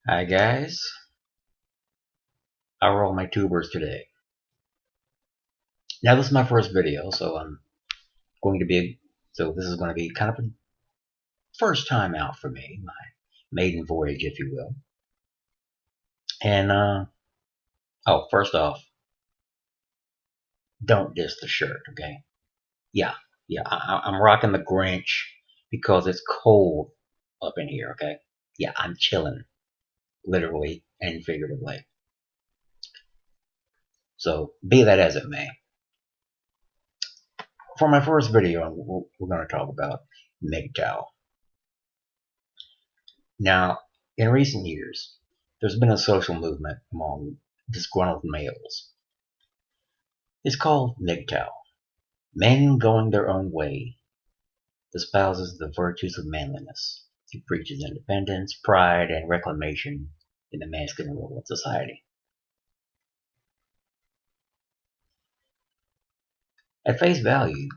Hi guys, how are all my tubers today? Now this is my first video, so going to be this is going to be kind of a first time out for me, my maiden voyage, if you will. And first off, don't diss the shirt, okay? Yeah, I'm rocking the Grinch because it's cold up in here, okay? Yeah, I'm chilling, literally and figuratively. So be that as it may, for my first video, we're going to talk about MGTOW. Now, in recent years, there's been a social movement among disgruntled males. It's called MGTOW, Men Going Their Own Way, espouses the virtues of manliness. It preaches independence, pride, and reclamation in the masculine role of society. At face value,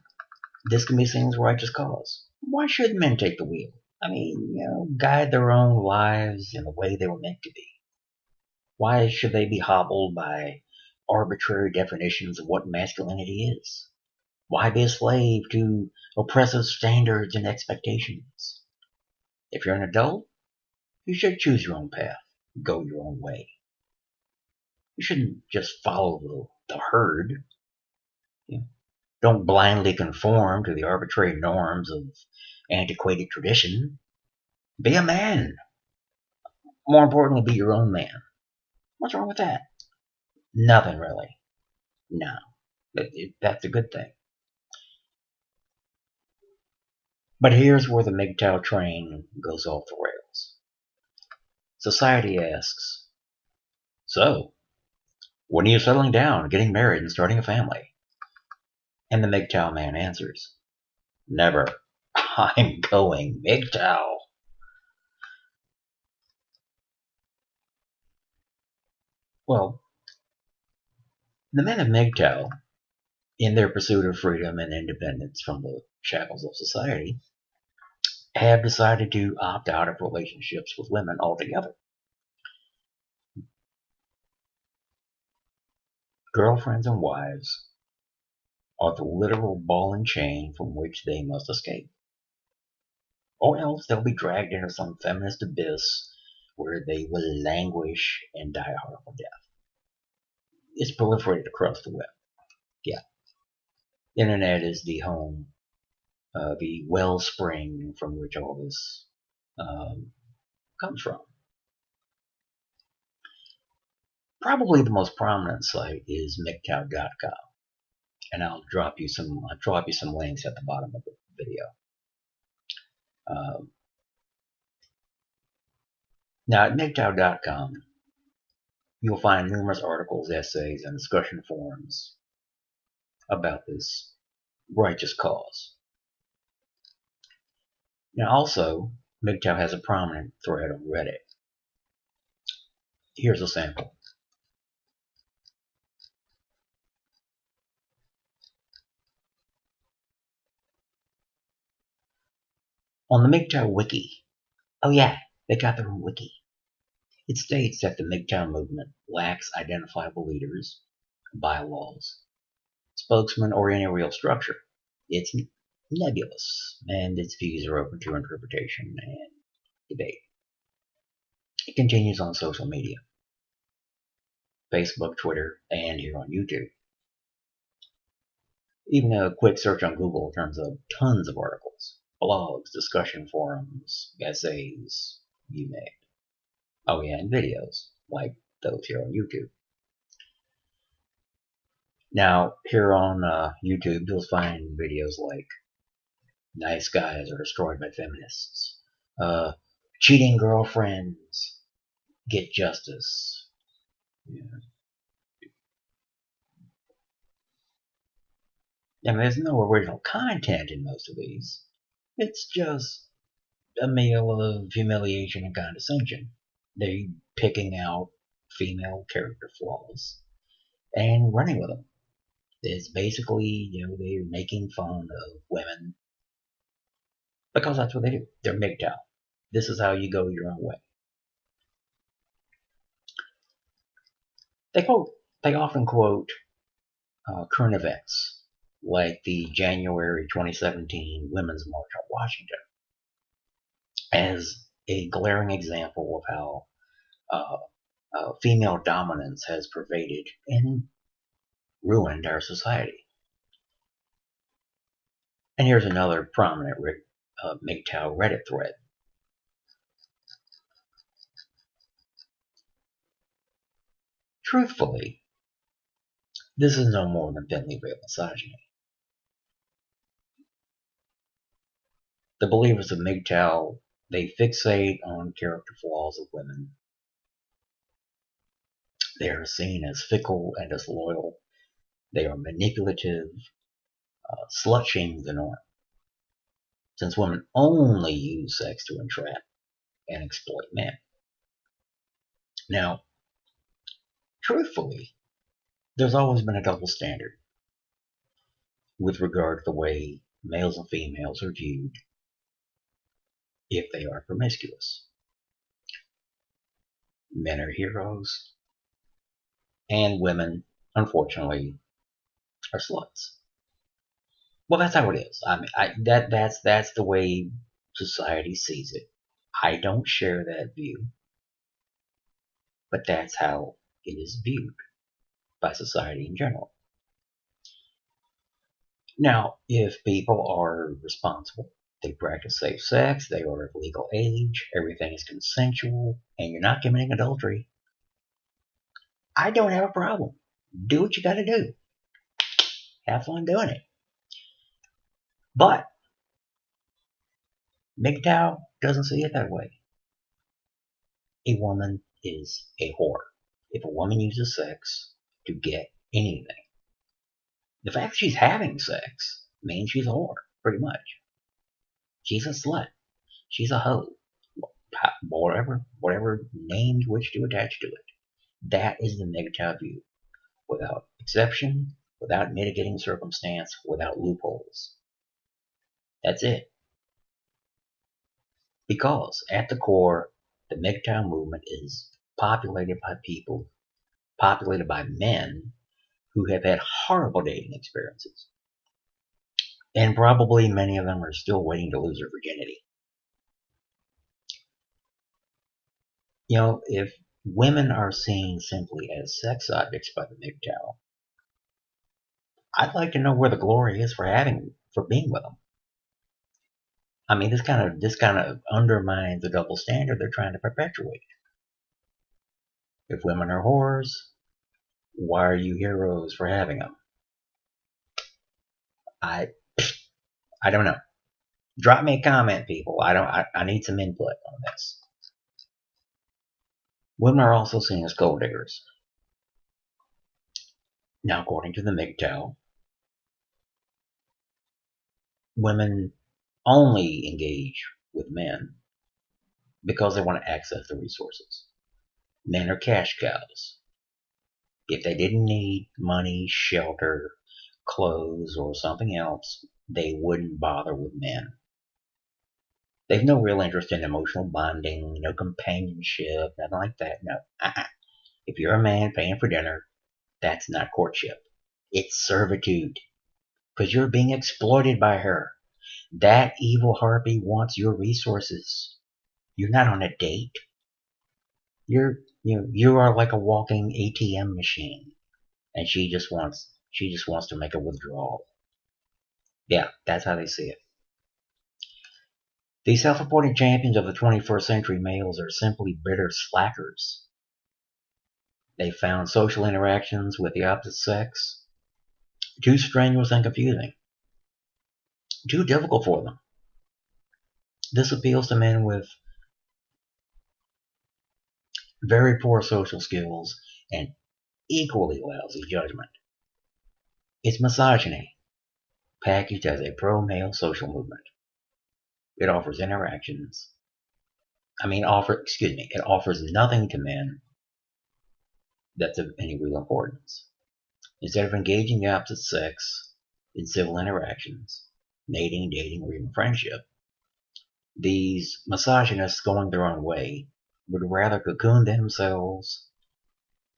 this can be seen as a righteous cause. Why should men take the wheel? I mean, guide their own lives in the way they were meant to be. Why should they be hobbled by arbitrary definitions of what masculinity is? Why be a slave to oppressive standards and expectations? If you're an adult, you should choose your own path, go your own way. You shouldn't just follow the herd. Don't blindly conform to the arbitrary norms of antiquated tradition. Be a man. More importantly, be your own man. What's wrong with that? Nothing really. No. That's a good thing. But here's where the MGTOW train goes off the rails. Society asks, so, when are you settling down, getting married, and starting a family? And the MGTOW man answers, never. I'm going MGTOW. Well, the men of MGTOW, in their pursuit of freedom and independence from the shackles of society, have decided to opt out of relationships with women altogether. Girlfriends and wives are the literal ball and chain from which they must escape, or else they'll be dragged into some feminist abyss where they will languish and die a horrible death. It's proliferated across the web. Yeah, the internet is the home, the wellspring from which all this comes from. Probably the most prominent site is MGTOW.com, and I'll drop you some links at the bottom of the video. Now at MGTOW.com, you'll find numerous articles, essays, and discussion forums about this righteous cause. Now also, MGTOW has a prominent thread on Reddit. Here's a sample. On the MGTOW wiki, oh yeah, they got their own wiki. It states that the MGTOW movement lacks identifiable leaders, bylaws, spokesman, or any real structure. It's nebulous, and its views are open to interpretation and debate. It continues on social media, Facebook, Twitter, and here on YouTube. Even a quick search on Google turns up tons of articles, blogs, discussion forums, essays, you name it. Oh yeah, and videos, like those here on YouTube. Now, here on YouTube, you'll find videos like nice guys are destroyed by feminists, cheating girlfriends get justice. Yeah. And there's no original content in most of these. It's just a meal of humiliation and condescension. They're picking out female character flaws and running with them. It's basically, they're making fun of women because that's what they do. They're MGTOW. This is how you go your own way. They quote, they often quote current events like the January 2017 Women's March on Washington as a glaring example of how female dominance has pervaded and ruined our society. And here's another prominent MGTOW Reddit thread. Truthfully, this is no more than thinly veiled misogyny. The believers of MGTOW, they fixate on character flaws of women. They are seen as fickle and disloyal. They are manipulative. Slut shaming is the norm, since women only use sex to entrap and exploit men. Now, truthfully, there's always been a double standard with regard to the way males and females are viewed if they are promiscuous. Men are heroes, and women, unfortunately, are sluts. Well, that's how it is. I mean, that's the way society sees it. I don't share that view, but that's how it is viewed by society in general. Now, if people are responsible, they practice safe sex, they are of legal age, everything is consensual, and you're not committing adultery, I don't have a problem. Do what you gotta do. Have fun doing it. But MGTOW doesn't see it that way. A woman is a whore. If a woman uses sex to get anything, the fact that she's having sex means she's a whore, pretty much. She's a slut. She's a hoe. Whatever name you wish to attach to it. That is the MGTOW view. Without exception, without mitigating circumstance, without loopholes. That's it. Because at the core, the MGTOW movement is populated by men who have had horrible dating experiences. And probably many of them are still waiting to lose their virginity. You know, if women are seen simply as sex objects by the MGTOW, I'd like to know where the glory is for being with them. I mean, this kind of undermines the double standard they're trying to perpetuate. If women are whores, why are you heroes for having them? I don't know. Drop me a comment, people. I need some input on this. Women are also seen as gold diggers. Now, according to the MGTOW, women only engage with men because they want to access the resources. Men are cash cows. If they didn't need money, shelter, clothes, or something else, they wouldn't bother with men. They've no real interest in emotional bonding, no companionship, nothing like that. No. If you're a man paying for dinner, that's not courtship. It's servitude. Because you're being exploited by her. That evil harpy wants your resources. You're not on a date. You are like a walking ATM machine, and she just wants to make a withdrawal. Yeah, that's how they see it. These self-reported champions of the 21st century males are simply bitter slackers. They found social interactions with the opposite sex too strenuous and confusing, too difficult for them. This appeals to men with very poor social skills and equally lousy judgment. It's misogyny, packaged as a pro-male social movement. It offers it offers nothing to men that's of any real importance. Instead of engaging the opposite sex in civil interactions, mating, dating, or even friendship, these misogynists going their own way would rather cocoon themselves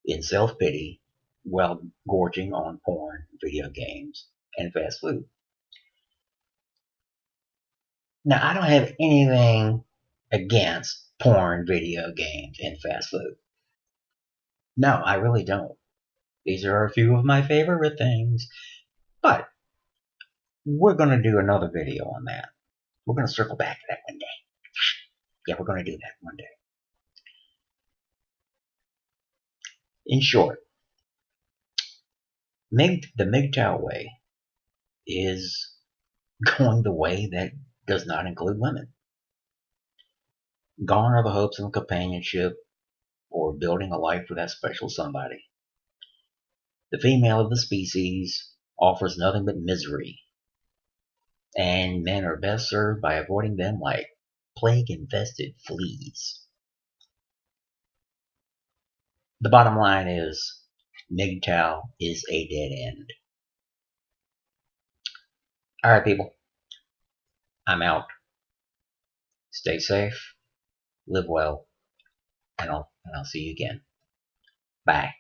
in self-pity while gorging on porn, video games, and fast food. Now, I don't have anything against porn, video games, and fast food. No, I really don't. These are a few of my favorite things, but we're going to do another video on that. We're going to circle back to that one day. Yeah, we're going to do that one day. In short, the MGTOW way is going the way that does not include women. Gone are the hopes of companionship or building a life with that special somebody. The female of the species offers nothing but misery, and men are best served by avoiding them like plague-infested fleas. The bottom line is, MGTOW is a dead end. Alright, people. I'm out. Stay safe, live well, and I'll see you again. Bye.